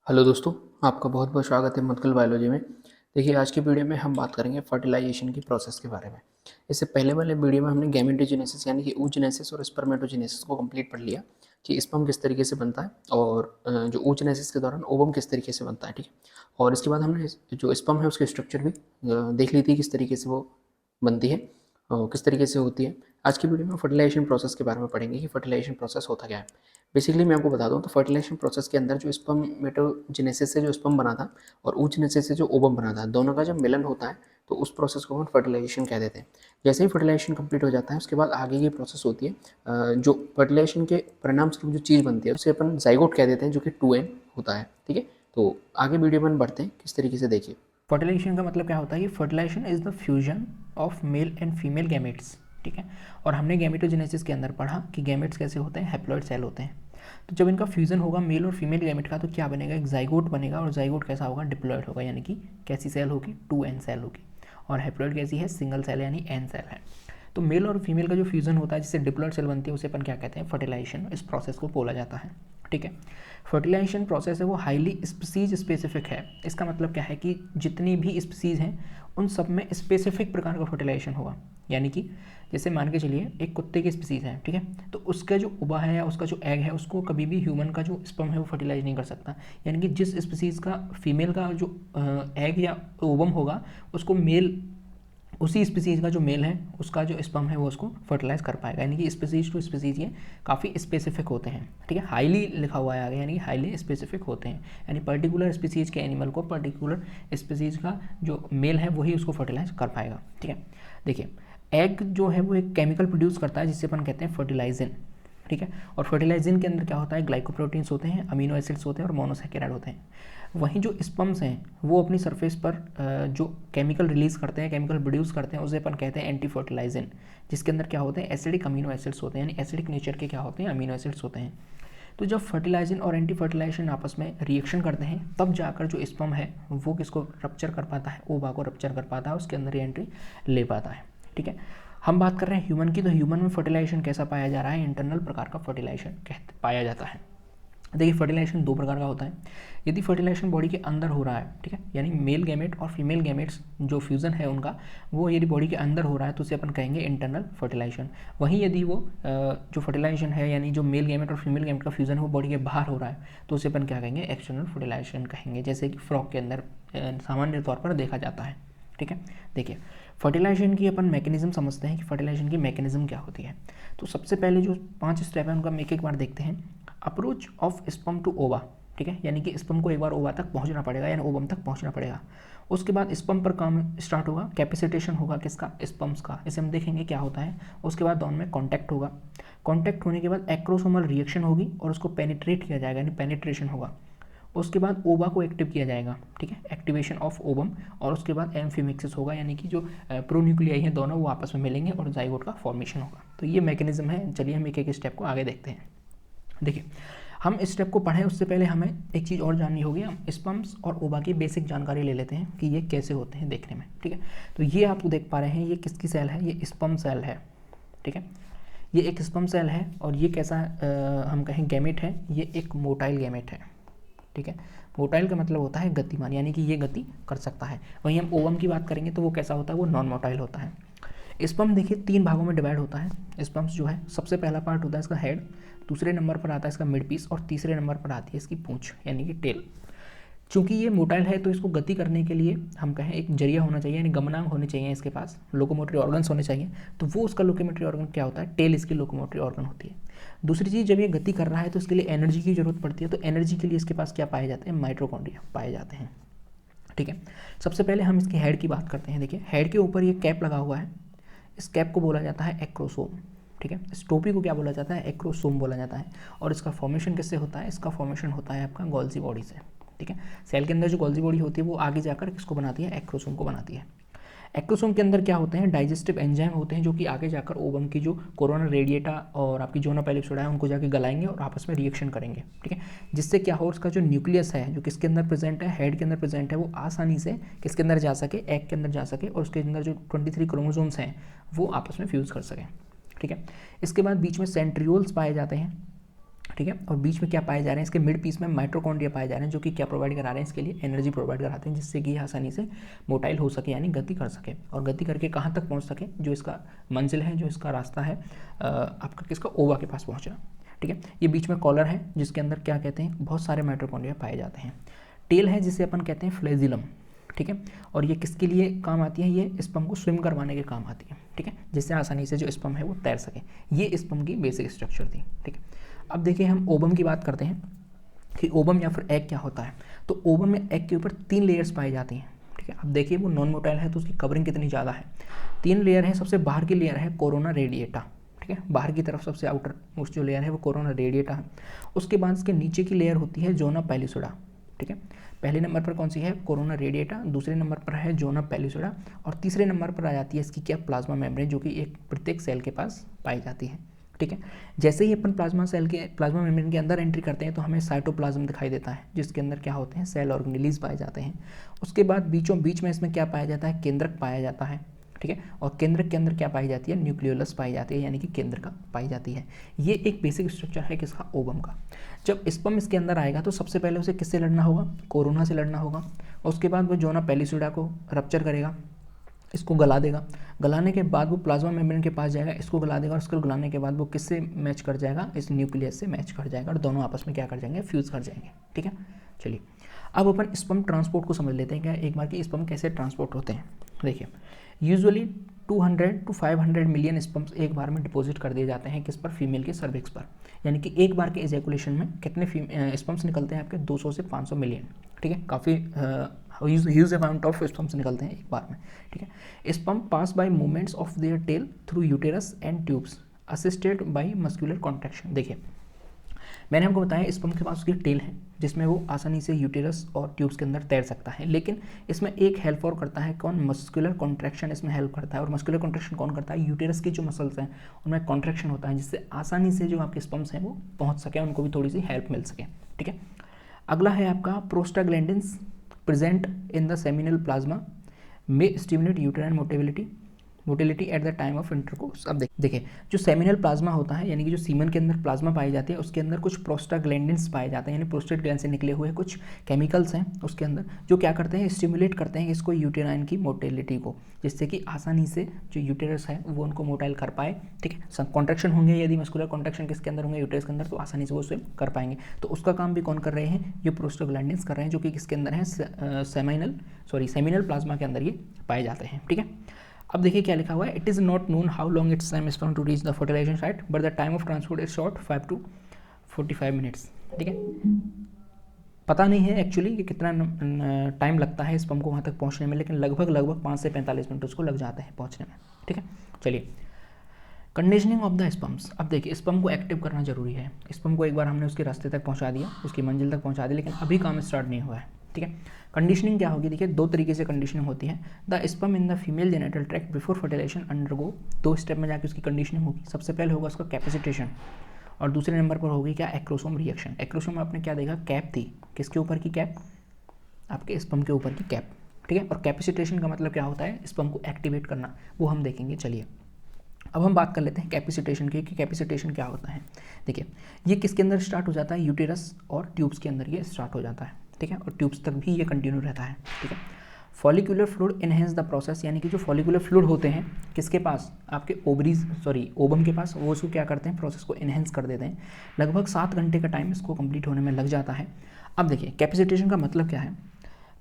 Hello दोस्तों, आपका बहुत बहुत स्वागत है मक्कल बायोलॉजी में। देखिए, आज की वीडियो में हम बात करेंगे फर्टिलाइजेशन की प्रोसेस के बारे में। इससे पहले वाले वीडियो में हमने गैमेटोजेनेसिस यानी कि oogenesis और स्पर्मेटोजेनेसिस को कंप्लीट पढ़ लिया कि स्पर्म किस तरीके से बनता है और जो oogenesis के दौरान ओवम किस तरीके से बनता है, ठीक है। और इसके बाद हमने जो स्पर्म है उसकी स्ट्रक्चर भी देख ली थी, किस तरीके से वो बनती है और किस तरीके से होती है। आज की वीडियो में फर्टिलाइजेशन प्रोसेस के बारे में पढ़ेंगे कि फर्टिलाइजेशन प्रोसेस होता क्या है। बेसिकली मैं आपको बता दूं तो फर्टिलाइजेशन प्रोसेस के अंदर जो स्पर्मेटोजेनेसिस से जो स्पर्म बना था और oogenesis से जो ओवम बना था, दोनों का जब मिलन होता है तो उस प्रोसेस को हम फर्टिलाइजेशन कह देते हैं। जैसे ही फर्टिलाइजेशन कंप्लीट हो जाता है उसके बाद आगे की प्रोसेस होती है, जो फर्टिलाइजेशन के परिणाम स्वरूप जो चीज़ बनती है उसे अपन जाइगोट कह देते हैं, जो कि 2n होता है, ठीक है। तो आगे वीडियो में बढ़ते हैं, किस तरीके से देखिए। फर्टिलाइजेशन का मतलब क्या होता है कि fertilization is the fusion of male and female gametes, ठीक है। और हमने गैमेटोजेनेसिस के अंदर पढ़ा कि गैमेट्स कैसे होते हैं, हैप्लॉइड सेल होते हैं। तो जब इनका फ्यूजन होगा मेल और फीमेल गैमेट का तो क्या बनेगा, एक जाइगोट बनेगा। और जाइगोट कैसा होगा, डिप्लॉइड होगा, यानी कि कैसी सेल होगी, 2n सेल होगी। और हैप्लॉइड कैसी है, सिंगल सेल यानी n सेल है। तो मेल और फीमेल का जो फ्यूजन होता है जिससे डिप्लॉइड सेल बनती है उसे अपन क्या कहते हैं, फर्टिलाइजेशन। इस प्रोसेस को बोला जाता है, ठीक है। फर्टिलाइजेशन प्रोसेस है वो हाईली स्पीसीज स्पेसिफिक है। इसका मतलब क्या है कि जितनी भी स्पीसीज हैं उन सब में स्पेसिफिक प्रकार का फर्टिलाइजेशन होगा। यानी कि जैसे मान के चलिए एक कुत्ते की स्पीसीज है, ठीक है, तो उसका जो उबा है या उसका जो एग है उसको कभी भी ह्यूमन का जो स्पर्म है वो फर्टिलाइज नहीं कर सकता। यानी कि जिस स्पीसीज का फीमेल का जो एग या ओवम होगा उसको मेल, उसी स्पीसीज का जो मेल है उसका जो स्पर्म है वो उसको फर्टिलाइज कर पाएगा। यानी कि स्पीसीज टू स्पीसीज ये काफ़ी स्पेसिफिक होते हैं, ठीक है। हाईली लिखा हुआ है आगे, यानी कि हाईली स्पेसिफिक होते हैं। यानी पर्टिकुलर स्पीसीज के एनिमल को पर्टिकुलर स्पीसीज का जो मेल है वही उसको फर्टिलाइज कर पाएगा, ठीक है। देखिए, एग जो है वो एक केमिकल प्रोड्यूस करता है जिससे अपन कहते हैं फर्टिलाइजन, ठीक है। और फर्टिलाइजन के अंदर क्या होता है, ग्लाइकोप्रोटीन्स होते हैं, अमीनो एसिड्स होते हैं और मोनोसैकेराइड होते हैं। वहीं जो स्पर्म्स हैं वो अपनी सरफेस पर जो केमिकल रिलीज करते हैं, केमिकल प्रोड्यूस करते हैं, उसे अपन कहते हैं एंटी फर्टिलाइजन, जिसके अंदर क्या होते हैं, एसिडिक अमीनो एसिड्स होते हैं। यानी एसिडिक नेचर के क्या होते हैं, अमीनो एसिड्स होते हैं। तो जब फर्टिलाइजन और एंटी फर्टिलाइजेशन आपस में रिएक्शन करते हैं तब जाकर जो स्पर्म है वो किसको रप्चर कर पाता है, ओवा को रप्चर कर पाता है, उसके अंदर ही एंट्री ले पाता है, ठीक है। हम बात कर रहे हैं ह्यूमन की, तो ह्यूमन में फर्टिलाइजेशन कैसा पाया जा रहा है, इंटरनल प्रकार का फर्टिलाइजेशन पाया जाता है। देखिए, फर्टिलाइजेशन दो प्रकार का होता है। यदि फर्टिलाइजेशन बॉडी के अंदर हो रहा है, ठीक है, यानी मेल गैमेट और फीमेल गैमेट्स जो फ्यूजन है उनका वो यदि बॉडी के अंदर हो रहा है तो उसे अपन कहेंगे इंटरनल फर्टिलाइजेशन। वहीं यदि वो जो फर्टिलाइजेशन है यानी जो मेल गैमेट और फीमेल गैमेट का फ्यूजन है वो बॉडी के बाहर हो रहा है तो उसे अपन क्या कहेंगे, एक्सटर्नल फर्टिलाइजेशन कहेंगे, जैसे कि फ्रॉग के अंदर सामान्य तौर पर देखा जाता है, ठीक है। देखिए, फर्टिलाइजेशन की अपन मैकेनिज्म समझते हैं कि फर्टिलाइजेशन की मैकेनिज्म क्या होती है। तो सबसे पहले जो 5 स्टेप है उनका हम एक एक बार देखते हैं। अप्रोच ऑफ स्पर्म टू ओवा, ठीक है, यानी कि स्पर्म को एक बार ओवा तक पहुंचना पड़ेगा, यानी ओवम तक पहुंचना पड़ेगा। उसके बाद स्पर्म पर काम स्टार्ट होगा, कैपेसिटेशन होगा किसका, स्पर्म्स का, इसे हम देखेंगे क्या होता है। उसके बाद दोनों में कॉन्टैक्ट होगा, कॉन्टैक्ट होने के बाद एक्रोसोमल रिएक्शन होगी और उसको पेनिट्रेट किया जाएगा, यानी पेनिट्रेशन होगा। उसके बाद ओवा को एक्टिव किया जाएगा, ठीक है, एक्टिवेशन ऑफ ओवम। और उसके बाद एम्फीमिक्सिस होगा, यानी कि जो प्रोन्यूक्लियाई हैं दोनों वो आपस में मिलेंगे और जाइगोट का फॉर्मेशन होगा। तो ये मैकेनिज्म है। चलिए हम एक एक स्टेप को आगे देखते हैं। देखिए, हम इस स्टेप को पढ़ें उससे पहले हमें एक चीज़ और जाननी होगी। हम स्पर्म्स और ओवा की बेसिक जानकारी ले लेते हैं कि ये कैसे होते हैं देखने में, ठीक है। तो ये आप देख पा रहे हैं, ये किसकी सेल है, ये स्पर्म सेल है, ठीक है। ये एक स्पर्म सेल है और ये कैसा हम कहें गैमेट है, ये एक मोटाइल गैमेट है, ठीक है। मोटाइल का मतलब होता है गतिमान, यानी कि ये गति कर सकता है। वहीं हम ओवम की बात करेंगे तो वो कैसा होता है, वो नॉन मोटाइल होता है। स्पर्म देखिए 3 भागों में डिवाइड होता है। स्पर्म्स जो है सबसे पहला पार्ट होता है इसका हेड, दूसरे नंबर पर आता है इसका मिड पीस और तीसरे नंबर पर आती है इसकी पूंछ यानी कि टेल। चूंकि ये मोटाइल है तो इसको गति करने के लिए हम कहें एक जरिया होना चाहिए, यानी गमनांग होने चाहिए इसके पास, लोकोमोटरी ऑर्गन्स होने चाहिए। तो वो उसका लोकोमोटरी ऑर्गन क्या होता है, टेल इसकी लोकोमोटरी ऑर्गन होती है। दूसरी चीज़, जब ये गति कर रहा है तो इसके लिए एनर्जी की जरूरत पड़ती है। तो एनर्जी के लिए इसके पास क्या पाए जाते हैं, माइटोकॉन्ड्रिया पाए जाते हैं, ठीक है। सबसे पहले हम इसके हेड की बात करते हैं। देखिए, हेड के ऊपर ये कैप लगा हुआ है, इस कैप को बोला जाता है एक्रोसोम, ठीक है। इस टोपी को क्या बोला जाता है, एक्रोसोम बोला जाता है। और इसका फॉर्मेशन किससे होता है, इसका फॉर्मेशन होता है आपका गोल्जी बॉडी से, ठीक है। सेल के अंदर जो गोल्जी बॉडी होती है वो आगे जाकर किसको बनाती है, एक्रोसोम को बनाती है। एक्रोसोम के अंदर क्या होते हैं, डाइजेस्टिव एंजाइम होते हैं जो कि आगे जाकर ओवम की जो कोरोना रेडिएटा और आपकी जोना पैलिप्सोडा है उनको जाके गलाएंगे और आपस में रिएक्शन करेंगे, ठीक है। जिससे क्या हो, उसका जो न्यूक्लियस है जो किसके अंदर प्रेजेंट है, हेड के अंदर प्रेजेंट है, वो आसानी से किसके अंदर जा सके, एग के अंदर जा सके और उसके अंदर जो 23 क्रोमोसोम्स हैं वो आपस में फ्यूज़ कर सकें, ठीक है। इसके बाद बीच में सेंट्रियोल्स पाए जाते हैं, ठीक है, और बीच में क्या पाए जा रहे हैं, इसके मिड पीस में माइटोकॉन्ड्रिया पाए जा रहे हैं, जो कि क्या प्रोवाइड करा रहे हैं, इसके लिए एनर्जी प्रोवाइड कराते हैं, जिससे कि ये आसानी से मोटाइल हो सके, यानी गति कर सके, और गति करके कहाँ तक पहुँच सके, जो इसका मंजिल है, जो इसका रास्ता है आपका किसका, ओवा के पास पहुँचना। ठीक है, ये बीच में कॉलर है जिसके अंदर क्या कहते हैं, बहुत सारे माइटोकॉन्ड्रिया पाए जाते हैं। टेल है जिसे अपन कहते हैं फ्लैजिलम। ठीक है, और ये किसके लिए काम आती है, ये स्पर्म को स्विम करवाने के काम आती है। ठीक है, जिससे आसानी से जो स्पर्म है वो तैर सके। ये स्पर्म की बेसिक स्ट्रक्चर थी। ठीक है, अब देखिए हम ओवम की बात करते हैं कि ओवम या फिर एग क्या होता है। तो ओवम में एग के ऊपर 3 लेयर्स पाई जाती हैं। ठीक है, अब देखिए वो नॉन मोटाइल है तो उसकी कवरिंग कितनी ज़्यादा है। 3 लेयर है, सबसे बाहर की लेयर है कोरोना रेडिएटा। ठीक है, बाहर की तरफ सबसे आउटर मोस्ट जो लेयर है वो कोरोना रेडिएटा है। उसके बाद इसके नीचे की लेयर होती है जोना पैलिसोडा। ठीक है, पहले नंबर पर कौन सी है, कोरोना रेडिएटा, दूसरे नंबर पर है जोना पैलिसोडा, और तीसरे नंबर पर आ जाती है इसकी क्या, प्लाज्मा मेम्ब्रेन, जो कि एक प्रत्येक सेल के पास पाई जाती है। ठीक है, जैसे ही अपन प्लाज्मा मेम्ब्रेन के अंदर एंट्री करते हैं तो हमें साइटोप्लाज्म दिखाई देता है, जिसके अंदर क्या होते हैं, सेल ऑर्गेनेलिज पाए जाते हैं। उसके बाद बीचों बीच में इसमें क्या पाया जाता है, केंद्रक पाया जाता है। ठीक है, और केंद्रक के अंदर क्या पाई जाती है, न्यूक्लियोलस पाई जाती है, यानी कि केंद्रका पाई जाती है। ये एक बेसिक स्ट्रक्चर है किसका, ओवम का। जब स्पर्म इसके अंदर आएगा तो सबसे पहले उसे किससे लड़ना होगा, कोरोना से लड़ना होगा। और उसके बाद वो जोना पैलिसोडा को रप्चर करेगा, इसको गला देगा। गलाने के बाद वो प्लाज्मा मेम्ब्रेन के पास जाएगा, इसको गला देगा, और इसको गलाने के बाद वो किससे मैच कर जाएगा, इस न्यूक्लियस से मैच कर जाएगा, और दोनों आपस में क्या कर जाएंगे, फ्यूज़ कर जाएंगे। ठीक है, चलिए अब अपन स्पर्म ट्रांसपोर्ट को समझ लेते हैं, क्या एक बार के स्पर्म कैसे ट्रांसपोर्ट होते हैं। देखिए यूजुअली 200 to 500 मिलियन स्पर्म्स एक बार में डिपॉजिट कर दिए जाते हैं किस पर, फीमेल के सर्विक्स पर। यानी कि एक बार के एजैकुलेशन में कितने स्पर्म्स निकलते हैं आपके, 200 से 500 मिलियन। ठीक है, काफ़ी ह्यूज अमाउंट ऑफ स्पर्म्स निकलते हैं एक बार में। ठीक है, sperm pass by movements of their tail through uterus and tubes assisted by muscular contraction. देखिए मैंने आपको बताया स्पर्म के पास उसकी टेल है जिसमें वो आसानी से यूटेरस और ट्यूब्स के अंदर तैर सकता है, लेकिन इसमें एक हेल्प और करता है कौन, मस्कुलर कॉन्ट्रैक्शन इसमें हेल्प करता है। और मस्कुलर कॉन्ट्रैक्शन कौन करता है, यूटेरस की जो मसल्स हैं उनमें कॉन्ट्रैक्शन होता है, जिससे आसानी से जो आपके स्पर्म्स हैं वो पहुंच सके, उनको भी थोड़ी सी हेल्प मिल सके। ठीक है, अगला है आपका prostaglandins present in the seminal plasma में stimulate uterine motility at the time of intercourse. अब देखिए जो सेमिनल प्लाज्मा होता है, यानी कि जो सीमन के अंदर प्लाज्मा पाई जाती है, उसके अंदर कुछ प्रोस्टाग्लैंडिन्स पाए जाते हैं, यानी प्रोस्टेट ग्लैंड से निकले हुए कुछ केमिकल्स हैं उसके अंदर, जो क्या करते हैं, स्टिमुलेट करते हैं इसको यूटेराइन की मोटिलिटी को, जिससे कि आसानी से जो यूटेरस है वो उनको मोटाइल कर पाए। ठीक है, कॉन्ट्रैक्शन होंगे, यदि मस्कुलर कॉन्ट्रैक्शन किसके अंदर होंगे, यूटेरस के अंदर, तो आसानी से वो स्विम कर पाएंगे। तो उसका काम भी कौन कर रहे हैं, ये प्रोस्टाग्लैंडिन्स कर रहे हैं, जो कि किसके अंदर है, सेमिनल प्लाज्मा के अंदर ये पाए जाते हैं। ठीक है, अब देखिए क्या लिखा हुआ है, it is not known how long its time spend to reach the fertilization site but the time of transport is short 5 to 45 minutes. ठीक है, पता नहीं है एक्चुअली कि कितना टाइम लगता है स्पर्म को वहाँ तक पहुँचने में, लेकिन लगभग 5 से 45 मिनट उसको लग जाते हैं पहुँचने में। ठीक है, चलिए कंडीशनिंग ऑफ द स्पर्म्स। अब देखिए स्पर्म को एक्टिव करना जरूरी है। स्पर्म को एक बार हमने उसके रास्ते तक पहुँचा दिया, उसकी मंजिल तक पहुँचा दिया, लेकिन अभी काम स्टार्ट नहीं हुआ है। ठीक है, कंडीशनिंग क्या होगी, देखिए 2 तरीके से कंडीशनिंग होती है। The sperm in the female genital tract before fertilization undergo, 2 step में जाकर उसकी कंडीशनिंग होगी। सबसे पहले होगा उसका कैपेसिटेशन, और दूसरे नंबर पर होगी क्या, एक्रोसोम रिएक्शन। एक्रोसोम में आपने क्या देखा, कैप थी, किसके ऊपर की कैप, आपके स्पर्म के ऊपर की कैप। ठीक है, और कैपेसिटेशन का मतलब क्या होता है, स्पर्म को एक्टिवेट करना, वो हम देखेंगे। चलिए अब हम बात कर लेते हैं कैपेसिटेशन की, कि कैपेसिटेशन क्या होता है। देखिए ये किसके अंदर स्टार्ट हो जाता है, यूटेरस और ट्यूब्स के अंदर ये स्टार्ट हो जाता है। ठीक है, और ट्यूब्स तक भी ये कंटिन्यू रहता है। ठीक है, follicular fluid enhance the process, यानी कि जो फॉलिकुलर फ्लूइड होते हैं किसके पास, आपके ओवम के पास, वो उसको क्या करते हैं, प्रोसेस को इनहेंस कर देते हैं। लगभग 7 घंटे का टाइम इसको कंप्लीट होने में लग जाता है। अब देखिए कैपेसिटेशन का मतलब क्या है,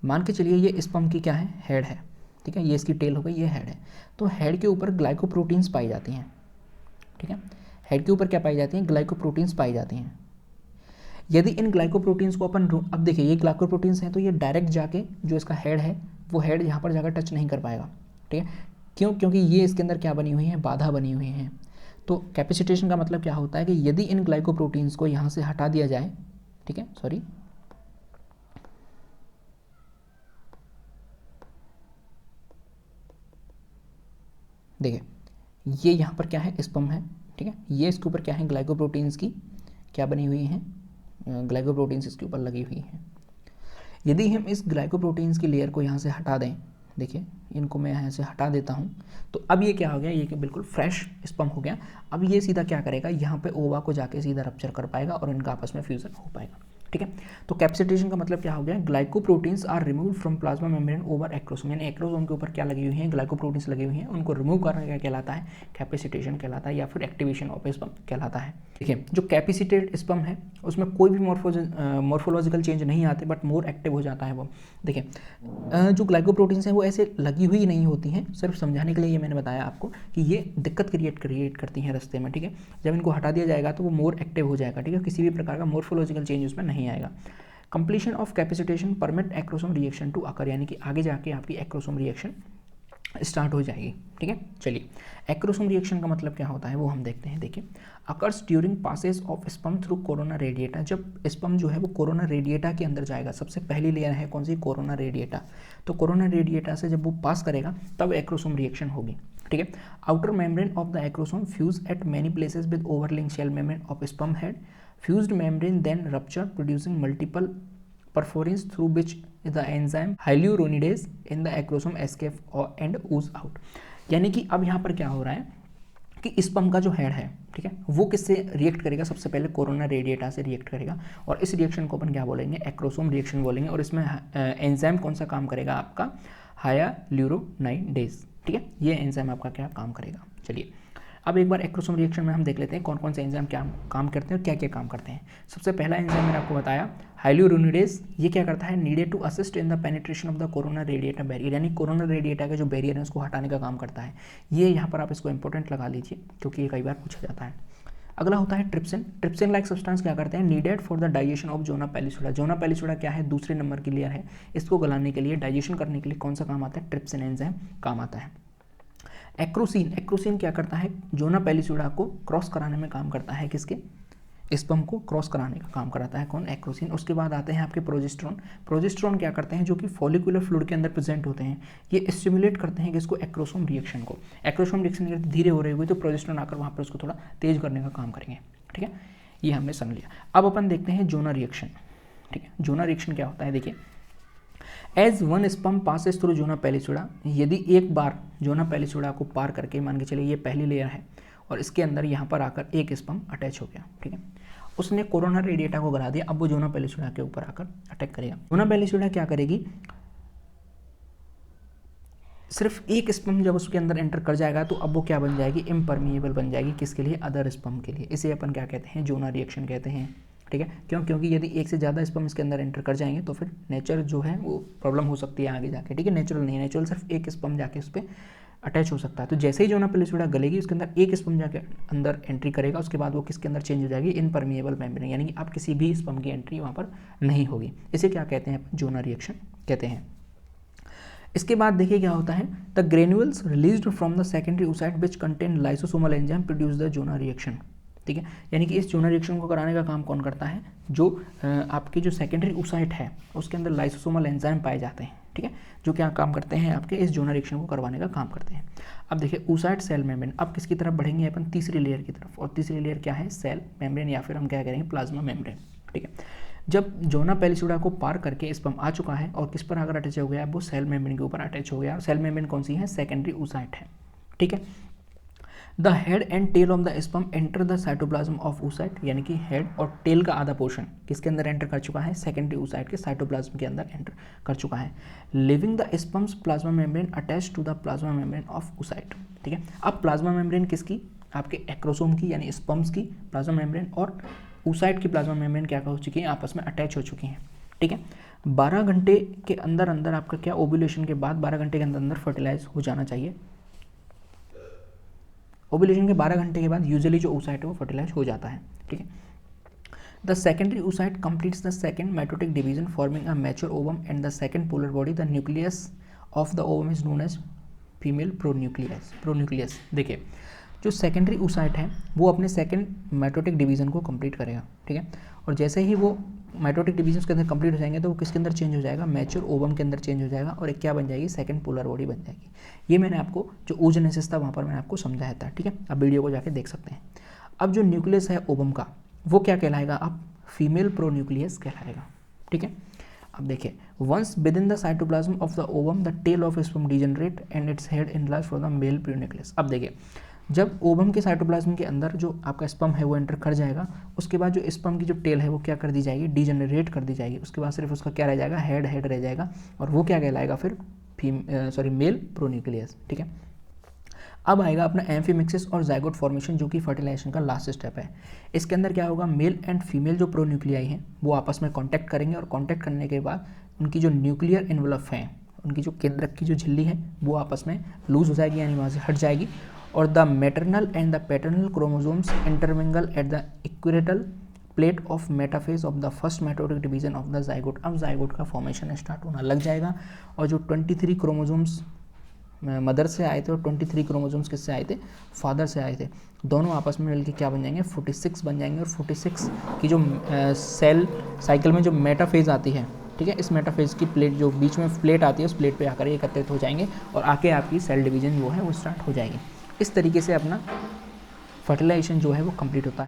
मान के चलिए ये स्पर्म की क्या है, हेड है। ठीक है, ये इसकी टेल हो गई, ये हेड है, तो हेड के ऊपर ग्लाइकोप्रोटीन्स पाई जाती हैं। ठीक है, हेड के ऊपर क्या पाई जाती हैं, ग्लाइकोप्रोटीन्स पाई जाती हैं। यदि इन ग्लाइकोप्रोटीन्स को अपन, अब देखिए ये ग्लाइकोप्रोटीन्स हैं तो ये डायरेक्ट जाके जो इसका हेड है वो हेड यहाँ पर जाकर टच नहीं कर पाएगा। ठीक है, क्यों, क्योंकि ये इसके अंदर क्या बनी हुई है, बाधा बनी हुई है। तो कैपेसिटेशन का मतलब क्या होता है कि यदि इन ग्लाइकोप्रोटीन्स को यहाँ से हटा दिया जाए, ठीक है, सॉरी, देखिए ये यहाँ पर क्या है, स्पर्म है। ठीक है, ये इसके ऊपर क्या है, ग्लाइकोप्रोटीन्स की क्या बनी हुई हैं, ग्लाइकोप्रोटीन्स इसके ऊपर लगी हुई हैं। यदि हम इस ग्लाइकोप्रोटीन्स की लेयर को यहाँ से हटा दें, देखिए इनको मैं यहाँ से हटा देता हूँ। तो अब ये क्या हो गया, ये कि बिल्कुल फ्रेश स्पर्म हो गया। अब ये सीधा क्या करेगा, यहाँ पे ओवा को जाके सीधा रप्चर कर पाएगा और इनका आपस में फ्यूजन हो पाएगा। ठीक है, तो कैप्सिटेशन का मतलब क्या हो गया, glycoproteins are remove from plasma membrane over acrosome, यानी एक्रोसोम के ऊपर क्या लगी हुई है, ग्लाइकोप्रोटीन्स लगी हुई हैं, उनको रिमूव करना क्या कहलाता है, कैपेसिटेशन कहलाता है या फिर एक्टिवेशन ऑफ स्पर्म कहलाता है। देखिए जो कैपेसिटेड स्पर्म है उसमें कोई भी मॉर्फोलॉजिकल चेंज नहीं आते, बट मोर एक्टिव हो जाता है वो। देखिए जो ग्लाइकोप्रोटीन्स हैं वो ऐसे लगी हुई नहीं होती हैं, सिर्फ समझाने के लिए ये मैंने बताया आपको कि ये दिक्कत क्रिएट करती हैं रास्ते में। ठीक है, जब इनको हटा दिया जाएगा तो वो मोर एक्टिव हो जाएगा। ठीक है, किसी भी प्रकार का मॉर्फोलॉजिकल चेंज उसमें नहीं आएगा। Completion of capacitation permit acrosome reaction to occur, यानी कि आगे जाके आपकी एक्रोसोम रिएक्शन स्टार्ट हो जाएगी। ठीक है, चलिए एक्रोसोम रिएक्शन का मतलब क्या होता है वो हम देखते हैं। देखिए occurs during passage of sperm through corona radiata, जब स्पर्म जो है वो कोरोना रेडिएटा के अंदर जाएगा, सबसे पहली लेयर है कौन सी, कोरोना रेडिएटा, तो कोरोना रेडिएटा से जब वो पास करेगा तब एक्रोसोम रिएक्शन होगी। ठीक है, outer membrane of the acrosome fuse at many places with overlying cell membrane of sperm head, fused membrane then rupture producing multiple perforations through which the enzyme hyaluronidase in the acrosome escape and ooze out। यानी कि अब यहाँ पर क्या हो रहा है कि स्पर्म का जो हेड है, ठीक है, वो किससे रिएक्ट करेगा, सबसे पहले कोरोना रेडिएटा से रिएक्ट करेगा, और इस रिएक्शन को अपन क्या बोलेंगे, एक्रोसोम रिएक्शन बोलेंगे। और इसमें एंजाइम कौन सा काम करेगा, आपका हायालुरोनाइडेज। ठीक है, ये एंजाइम आपका क्या काम करेगा। चलिए अब एक बार एक्रोसोम रिएक्शन में हम देख लेते हैं कौन कौन से एंजाइम क्या काम करते हैं और क्या क्या काम करते हैं। सबसे पहला एंजाइम मैंने आपको बताया हाइलुरोनिडेज, ये क्या करता है, needed to assist in the penetration of the corona radiata barrier, यानी कोरोना रेडिएटा का जो बैरियर है उसको हटाने का काम करता है। ये यहाँ पर आप इसको इंपॉर्टेंट लगा लीजिए क्योंकि ये कई बार पूछा जाता है। अगला होता है ट्रिप्सिन। ट्रिप्सिन लाइक सब्सटेंस क्या करते हैं, needed for the digestion of zona pellucida. Zona pellucida क्या है, दूसरे नंबर की लेयर है, इसको गलाने के लिए, डाइजेशन करने के लिए कौन सा काम आता है, ट्रिप्सिन एंजाइम काम आता है। एक्रोसिन, एक्रोसिन क्या करता है, जोना पैलिसुडा को क्रॉस कराने में काम करता है, किसके, स्पर्म को क्रॉस कराने का काम कराता है कौन, एक्रोसिन। उसके बाद आते हैं आपके प्रोजेस्टेरोन। प्रोजेस्टेरोन क्या करते हैं, जो कि फॉलिकुलर फ्लूइड के अंदर प्रेजेंट होते हैं, ये स्टिमुलेट करते हैं किसको, एक्रोसोम रिएक्शन को। एक्रोसोम रिएक्शन धीरे हो रही हुई तो प्रोजेस्टेरोन आकर वहाँ पर उसको थोड़ा तेज करने का काम करेंगे। ठीक है, ये हमने समझ लिया। अब अपन देखते हैं जोना रिएक्शन। ठीक है, जोना रिएक्शन क्या होता है, देखिए as one sperm passes through zona pellucida, यदि एक बार जोना पैलिसुडा को पार करके, मान के चलिए ये पहली लेयर है और इसके अंदर यहाँ पर आकर एक स्पर्म अटैच हो गया, ठीक है, उसने कोरोना रेडिएटा को गला दिया, अब वो जोना पैलिसुडा के ऊपर आकर अटैक करेगा। जोना पैलिसुडा क्या करेगी, सिर्फ एक स्पर्म जब उसके अंदर एंटर कर जाएगा तो अब वो क्या बन जाएगी, इम्परमिएबल बन जाएगी, किसके लिए, अदर स्पर्म के लिए। इसे अपन क्या कहते हैं, जोना रिएक्शन कहते हैं। ठीक है, क्यों, क्योंकि यदि एक से ज़्यादा स्पर्म इसके अंदर एंटर कर जाएंगे तो फिर नेचर जो है वो प्रॉब्लम हो सकती है आगे जाके। ठीक है, नेचुरल नहीं है, नेचुरल सिर्फ एक स्पर्म जाके उस पर अटैच हो सकता है। तो जैसे ही जोना पैलिसुडा गलेगी उसके अंदर एक स्पर्म जाके अंदर एंट्री करेगा, उसके बाद वो किसके अंदर चेंज हो जाएगी, इनपरमिएबल मेम्ब्रेन, यानी कि आप किसी भी स्पर्म की एंट्री वहाँ पर नहीं होगी। इसे क्या कहते हैं, जोना रिएक्शन कहते हैं। इसके बाद देखिए क्या होता है, the granules released from the secondary oocyte which contain lysosomal enzyme produce the zona reaction. ठीक है, यानी कि इस जोना रिएक्शन को कराने का काम कौन करता है, जो आपके जो सेकेंडरी oocyte है उसके अंदर लाइसोसोमल एंजाइम पाए जाते हैं। ठीक है, जो क्या काम करते हैं, आपके इस जोना रिएक्शन को करवाने का काम करते हैं। अब देखिए oocyte सेल मेम्ब्रेन, अब किसकी तरफ बढ़ेंगे अपन, तीसरी लेयर की तरफ, और तीसरी लेयर क्या है, सेल मेम्ब्रेन या फिर हम क्या करेंगे, प्लाज्मा मेम्ब्रेन। ठीक है, जब जोना पैलिसुडा को पार करके स्पर्म आ चुका है और किस पर आकर अटैच हो गया, वो सेल मेम्ब्रेन के ऊपर अटैच हो गया। सेल मेम्ब्रेन कौन सी है, सेकेंडरी oocyte है। ठीक है, the head and tail of the sperm enter the cytoplasm of oocyte, यानी कि हेड और टेल का आधा पोर्शन किसके अंदर एंटर कर चुका है, सेकेंडरी oocyte के साइटोप्लाज्म के अंदर एंटर कर चुका है। Living the sperm's plasma membrane attach to the plasma membrane of oocyte। ठीक है, अब प्लाज्मा मेम्ब्रेन किसकी, आपके एक्रोसोम की, यानी स्पर्म्स की प्लाज्मा मेम्ब्रेन और oocyte की प्लाज्मा मेम्ब्रेन क्या हो चुकी है, आपस में अटैच हो चुकी हैं। ठीक है, 12 घंटे के अंदर अंदर आपका क्या, ओव्यूलेशन के बाद 12 घंटे के अंदर अंदर फर्टिलाइज हो जाना चाहिए। ओव्यूलेशन के 12 घंटे के बाद यूजुअली जो oocyte है वो फर्टिलाइज हो जाता है। ठीक है, the secondary oocyte completes the second meiotic division forming a mature ovum and the second polar body, the nucleus of the ovum is known as female pronucleus. देखिए जो सेकेंडरी oocyte है वो अपने सेकेंड मेटोटिक डिवीजन को complete करेगा। ठीक है, और जैसे ही वो मेटोटिक डिवीजन के अंदर कंप्लीट हो जाएंगे तो वो किसके अंदर चेंज हो जाएगा, मैच्योर ओवम के अंदर चेंज हो जाएगा और एक क्या बन जाएगी, सेकंड पोलर बॉडी बन जाएगी। ये मैंने आपको जो oogenesis था वहाँ पर मैंने आपको समझाया था। ठीक है, अब वीडियो को जाके देख सकते हैं। अब जो न्यूक्लियस है ओवम का वो क्या कहलाएगा, अब फीमेल प्रोन्यूक्लियस कहलाएगा। ठीक है, अब देखिए, once within the cytoplasm of the ovum the tail of sperm degenerate and its head enlarge for the male pronucleus. अब देखिए, जब ओवम के साइटोप्लाज्म के अंदर जो आपका स्पर्म है वो एंटर कर जाएगा, उसके बाद जो स्पर्म की जो टेल है वो क्या कर दी जाएगी, डीजनरेट कर दी जाएगी। उसके बाद सिर्फ उसका क्या रह जाएगा, हेड रह जाएगा, और वो क्या कहलाएगा फिर, मेल प्रोन्यूक्लियस। ठीक है, अब आएगा अपना एम्फीमिक्सिस और जाइगोट फॉर्मेशन, जो कि फर्टिलाइजेशन का लास्ट स्टेप है। इसके अंदर क्या होगा, मेल एंड फीमेल जो प्रोन्यूक्लियाई हैं वो आपस में कांटेक्ट करेंगे, और कांटेक्ट करने के बाद उनकी जो न्यूक्लियर एनवलप है, उनकी जो केंद्रक की जो झिल्ली है वो आपस में लूज हो जाएगी, यानी वहाँ से हट जाएगी, और the maternal and the paternal chromosomes intermingle at the equatorial plate of metaphase of the first meiotic division of the zygote. अब जाइगोट का फॉर्मेशन स्टार्ट होना लग जाएगा, और जो 23 क्रोमोसोम्स मदर से आए थे और 23 क्रोमोसोम्स किससे आए थे, फादर से आए थे, दोनों आपस में मिलकर क्या बन जाएंगे, 46 बन जाएंगे। और 46 की जो सेल साइकिल में जो मेटाफेज आती है, ठीक है, इस मेटाफेज की प्लेट जो बीच में प्लेट आती है, उस प्लेट पे आकर एकत्रित हो जाएंगे, और आके आपकी सेल डिवीजन जो है वो स्टार्ट हो जाएगी। इस तरीके से अपना फर्टिलाइजेशन जो है वो कंप्लीट होता है।